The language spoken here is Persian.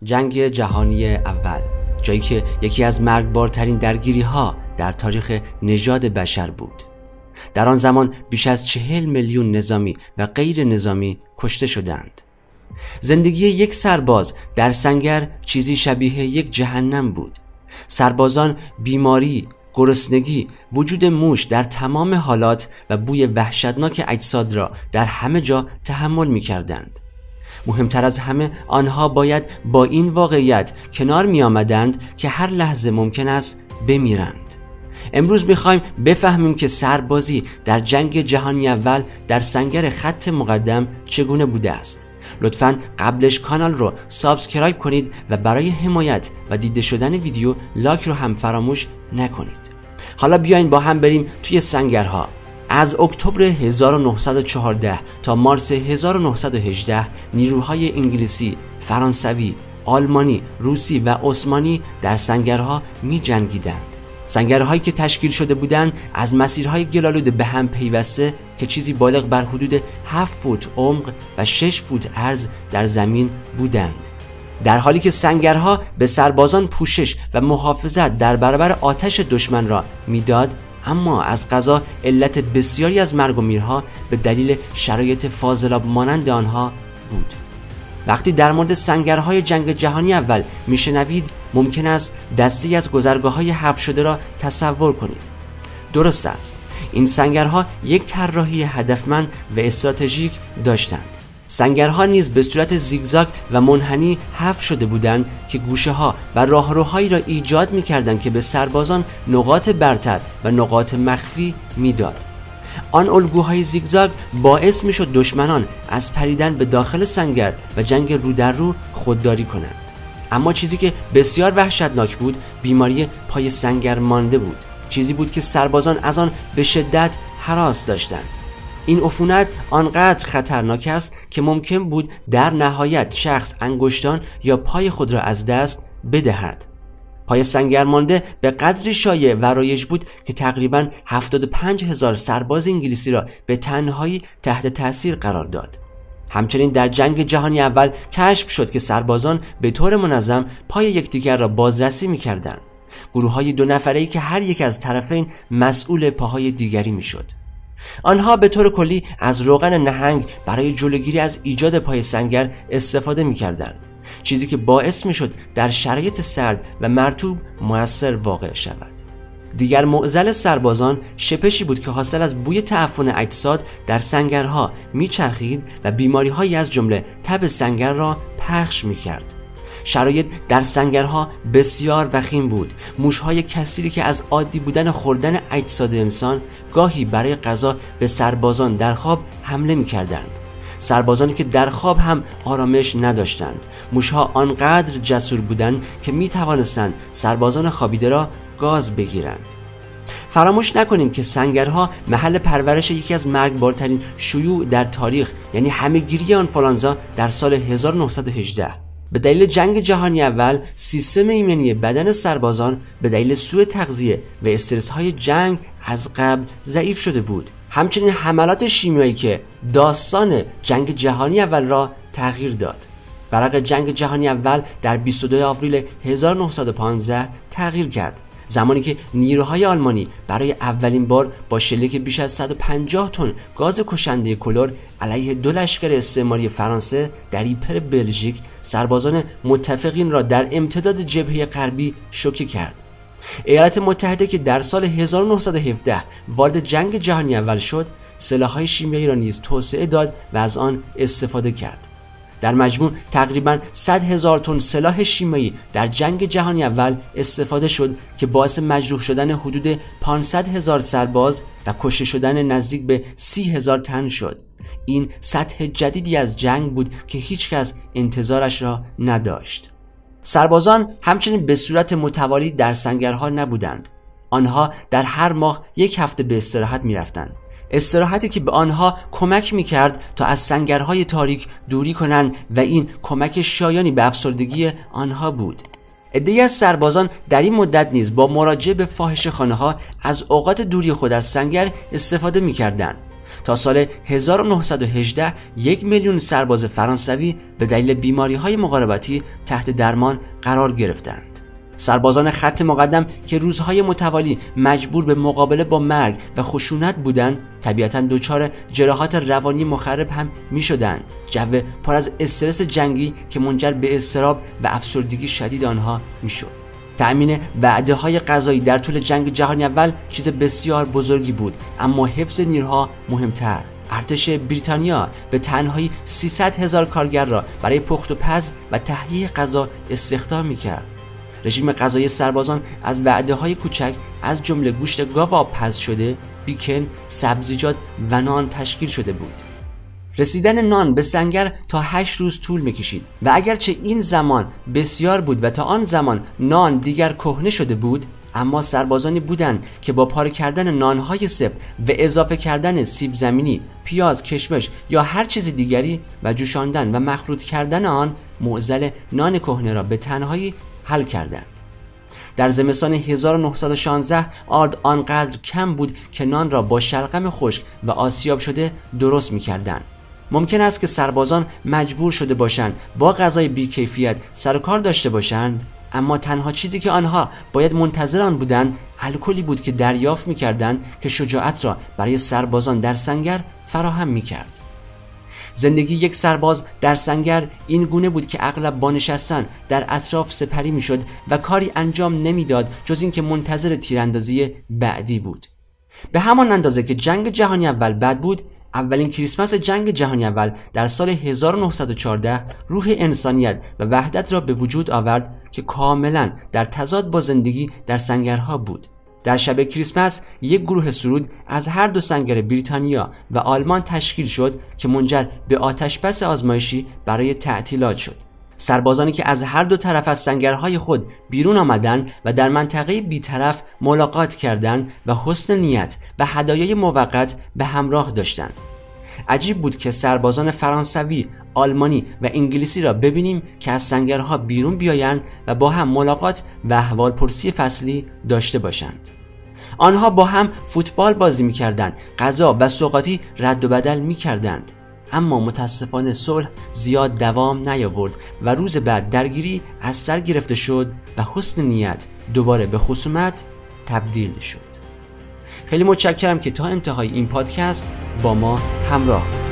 جنگ جهانی اول، جایی که یکی از مرگبارترین درگیری‌ها در تاریخ نژاد بشر بود. در آن زمان بیش از 40 میلیون نظامی و غیر نظامی کشته شدند. زندگی یک سرباز در سنگر چیزی شبیه یک جهنم بود. سربازان بیماری، گرسنگی، وجود موش در تمام حالات و بوی وحشتناک اجساد را در همه جا تحمل می کردند. مهمتر از همه آنها باید با این واقعیت کنار می آمدند که هر لحظه ممکن است بمیرند. امروز میخوایم بفهمیم که سربازی در جنگ جهانی اول در سنگر خط مقدم چگونه بوده است. لطفاً قبلش کانال رو سابسکرایب کنید و برای حمایت و دیده شدن ویدیو لایک رو هم فراموش نکنید. حالا بیاین با هم بریم توی سنگرها. از اکتبر 1914 تا مارس 1918 نیروهای انگلیسی، فرانسوی، آلمانی، روسی و عثمانی در سنگرها می جنگیدند. سنگرهایی که تشکیل شده بودند از مسیرهای گلالود به هم پیوسته که چیزی بالغ بر حدود 7 فوت عمق و 6 فوت عرض در زمین بودند. در حالی که سنگرها به سربازان پوشش و محافظت در برابر آتش دشمن را میداد، اما از قضا علت بسیاری از مرگ و میرها به دلیل شرایط فاضلاب مانند آنها بود. وقتی در مورد سنگرهای جنگ جهانی اول میشنوید ممکن است دستی از گذرگاه‌های حفر شده را تصور کنید. درست است، این سنگرها یک طراحی هدفمند و استراتژیک داشتند. سنگرها نیز به صورت زیگزاگ و منحنی حفر شده بودند که گوشه‌ها و راهروهایی را ایجاد می‌کردند که به سربازان نقاط برتر و نقاط مخفی میداد. آن الگوهای زیگزاگ باعث میشد دشمنان از پریدن به داخل سنگر و جنگ رو در رو خودداری کنند. اما چیزی که بسیار وحشتناک بود، بیماری پای سنگر مانده بود. چیزی بود که سربازان از آن به شدت هراس داشتند. این عفونت آنقدر خطرناک است که ممکن بود در نهایت شخص انگشتان یا پای خود را از دست بدهد. پای سنگر مانده به قدری شایع و رایج بود که تقریباً 75,000 سرباز انگلیسی را به تنهایی تحت تأثیر قرار داد. همچنین در جنگ جهانی اول کشف شد که سربازان به طور منظم پای یکدیگر را بازرسی می‌کردند. گروه‌های 2 نفره‌ای که هر یک از طرفین مسئول پاهای دیگری می‌شد. آنها به طور کلی از روغن نهنگ برای جلوگیری از ایجاد پای سنگر استفاده می‌کردند، چیزی که باعث می‌شد در شرایط سرد و مرطوب مؤثر واقع شود. دیگر معضل سربازان شپشی بود که حاصل از بوی تعفن اجساد در سنگرها میچرخید و بیماری‌هایی از جمله تب سنگر را پخش می‌کرد. شرایط در سنگرها بسیار وخیم بود. موش‌های کثیری که از عادی بودن خوردن اجساد انسان گاهی برای غذا به سربازان در خواب حمله می‌کردند. سربازانی که در خواب هم آرامش نداشتند. موش‌ها آنقدر جسور بودند که می‌توانستند سربازان خوابیده را گاز بگیرند. فراموش نکنیم که سنگرها محل پرورش یکی از مرگبارترین شیوع در تاریخ، یعنی همه‌گیری آنفولانزا در سال 1918. به دلیل جنگ جهانی اول سیستم ایمنی بدن سربازان به دلیل سوء تغذیه و استرس‌های جنگ از قبل ضعیف شده بود. همچنین حملات شیمیایی که داستان جنگ جهانی اول را تغییر داد. ورق جنگ جهانی اول در 22 آوریل 1915 تغییر کرد، زمانی که نیروهای آلمانی برای اولین بار با شلیک بیش از 150 تن گاز کشنده کلور علیه 2 لشکر استعماری فرانسه در یپر بلژیک سربازان متفقین را در امتداد جبهه غربی شوکه کرد. ایالات متحده که در سال 1917 وارد جنگ جهانی اول شد، سلاح‌های شیمیایی را نیز توسعه داد و از آن استفاده کرد. در مجموع تقریباً 100,000 تن سلاح شیمیایی در جنگ جهانی اول استفاده شد که باعث مجروح شدن حدود 500,000 سرباز و کشته شدن نزدیک به 30,000 تن شد. این سطح جدیدی از جنگ بود که هیچ کس انتظارش را نداشت. سربازان همچنین به صورت متوالی در سنگرها نبودند. آنها در هر ماه 1 هفته به استراحت می‌رفتند. استراحتی که به آنها کمک می‌کرد تا از سنگرهای تاریک دوری کنند و این کمک شایانی به افسردگی آنها بود. عده‌ای از سربازان در این مدت نیز با مراجعه به فاحشه‌خانه‌ها از اوقات دوری خود از سنگر استفاده می‌کردند. تا سال 1918 1 میلیون سرباز فرانسوی به دلیل بیماری‌های مقاربتی تحت درمان قرار گرفتند. سربازان خط مقدم که روزهای متوالی مجبور به مقابله با مرگ و خشونت بودند، طبیعتاً دچار جراحات روانی مخرب هم می‌شدند. جو پر از استرس جنگی که منجر به اضطراب و افسردگی شدید آنها می‌شد. تأمین وعده‌های غذایی در طول جنگ جهانی اول چیز بسیار بزرگی بود، اما حفظ نیروها مهمتر. ارتش بریتانیا به تنهایی 300,000 کارگر را برای پخت و پز و تهیه غذا استخدام می‌کرد. رژیم غذایی سربازان از وعده‌های کوچک از جمله گوشت گاو آبپز شده، بیکن، سبزیجات و نان تشکیل شده بود. رسیدن نان به سنگر تا 8 روز طول می‌کشید و اگرچه این زمان بسیار بود و تا آن زمان نان دیگر کهنه شده بود، اما سربازانی بودند که با پاره کردن نان‌های سفت و اضافه کردن سیب زمینی، پیاز، کشمش یا هر چیز دیگری و جوشاندن و مخلوط کردن آن معضل نان کهنه را به تنهایی حل کردند. در زمستان 1916 آرد آنقدر کم بود که نان را با شلغم خشک و آسیاب شده درست می‌کردند. ممکن است که سربازان مجبور شده باشند با غذای بی‌کیفیت سر و کار داشته باشند، اما تنها چیزی که آنها باید منتظر آن بودند الکلی بود که دریافت می‌کردند که شجاعت را برای سربازان در سنگر فراهم می‌کرد. زندگی یک سرباز در سنگر این گونه بود که اغلب با نشستن در اطراف سپری میشد و کاری انجام نمیداد جز اینکه منتظر تیراندازی بعدی بود. به همان اندازه که جنگ جهانی اول بد بود، اولین کریسمس جنگ جهانی اول در سال 1914 روح انسانیت و وحدت را به وجود آورد که کاملا در تضاد با زندگی در سنگرها بود. در شب کریسمس یک گروه سرود از هر دو سنگر بریتانیا و آلمان تشکیل شد که منجر به آتشبس آزمایشی برای تعطیلات شد. سربازانی که از هر دو طرف از سنگرهای خود بیرون آمدند و در منطقه بیطرف ملاقات کردند و حسن نیت و هدایای موقت به همراه داشتند. عجیب بود که سربازان فرانسوی، آلمانی و انگلیسی را ببینیم که از سنگرها بیرون بیایند و با هم ملاقات و احوالپرسی فصلی داشته باشند. آنها با هم فوتبال بازی می‌کردند، غذا و سوغاتی رد و بدل می‌کردند. اما متاسفانه صلح زیاد دوام نیاورد و روز بعد درگیری از سر گرفته شد و حسن نیت دوباره به خصومت تبدیل شد. خیلی متشکرم که تا انتهای این پادکست با ما همراه